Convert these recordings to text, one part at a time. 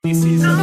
This is a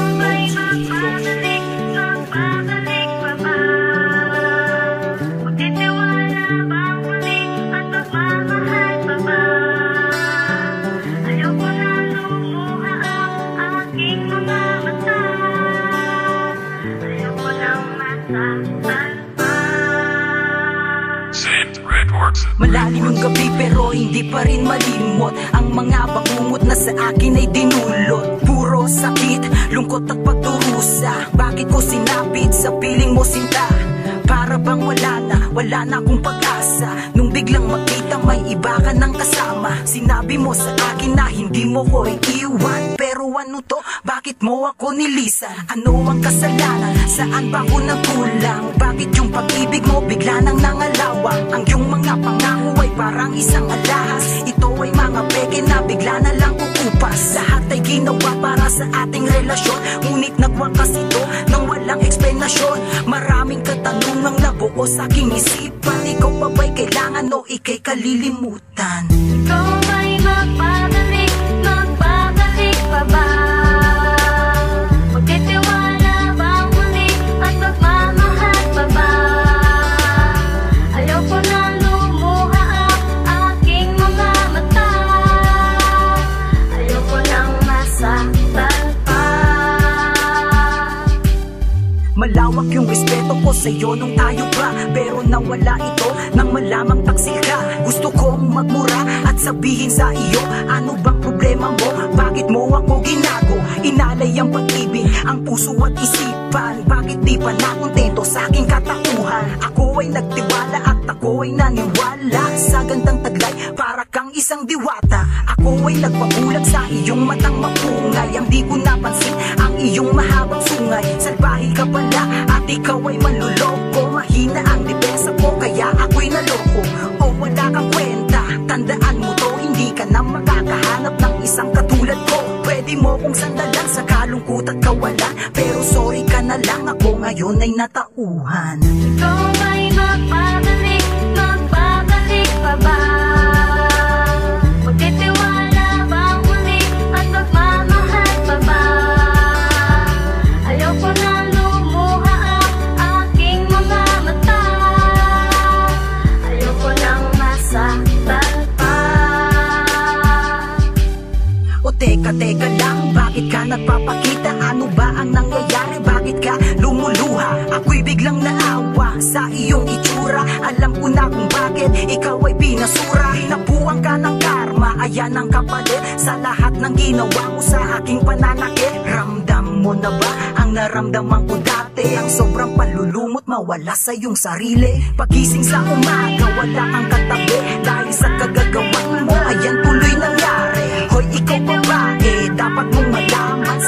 Malalim yung gabi pero hindi pa rin malimot. Ang mga bangungot na sa akin ay dinulot. Puro sakit, lungkot at pagdurusa. Bakit ko sinapit sa piling mo sinta? Para bang wala na akong pag-asa. Nung biglang makita may iba ka ng kasama. Sinabi mo sa akin na hindi mo ko iiwan. Pero ano to? Bakit mo ako nilisan? Ano ang kasalanan? Saan ba ako nagkulang? Bakit yung pag-ibig mo bigla nang nangalawa? Ang iyong mga pangako ay parang isang alahas. Ito ay mga peke na bigla na lang kukupas. Lahat ay ginawa para sa ating relasyon, ngunit nagwakas ito nang walang eksplanasyon. Maraming katanungang nabuo sa aking isipan. Ikaw pa ba'y kailangan o ika'y kalilimutan? Ikaw ba'y magbabalik pa ba? Magtitiwala bang muli at magmamahal pa ba? Ayaw ko na lumuha ang aking mga mata. Ayaw ko nang masaktan pa. Malawak yung respeto ko sa'yo nung tayo pa, pero nawala ito nang malamang taksil ka. Gusto kong magmura at sabihin sa iyo, ano bang problema mo? Bakit mo ako ginago? Inalay ang pag-ibig, ang puso at isipan. Bakit di pa nakontento sa aking katauhan? Ako ay nagtiwala at ako ay naniwala sa gandang taglay, para kang isang diwata. Ako ay nagpabulag sa iyong matang mapungay. Ang di ko napansin ang iyong mahabang sungay. Salbahe ka pala at ikaw ay manluloko. Mahina ang depensa ko kaya ako'y naloko. O wala kang kwenta, tandaan mo to, hindi ka na makakahanap ng isang katulad ko. Pwede mo kong sandalan sa kalungkot at kawalan, pero sorry ka na lang, ako ngayon ay natauhan. Ikaw ba'y magbabalik pa ba? Magtitiwala bang muli at magmamahal pa ba? Ayaw ko na lumuha ang aking mga mata. Ayaw ko nang masaktan pa. O teka lang, bakit ka nagpapakita? Ano ba ang nangyayari? Bakit ka lumuluha? Ako'y biglang naawa sa iyong itsura. Alam ko na kung bakit ikaw ay pinasura. Nabuwang ka ng karma, ayan ang kapalit sa lahat ng ginawa mo sa aking pananakit. Ramdam mo na ba ang naramdaman ko dati? Ang sobrang panlulumot, mawala sa iyong sarili. Pagising sa umaga, wala kang katabi. Dahil sa kagagawan mo, ayan tuloy nangyari. Hoy, ikaw babae, dapat mong malaman,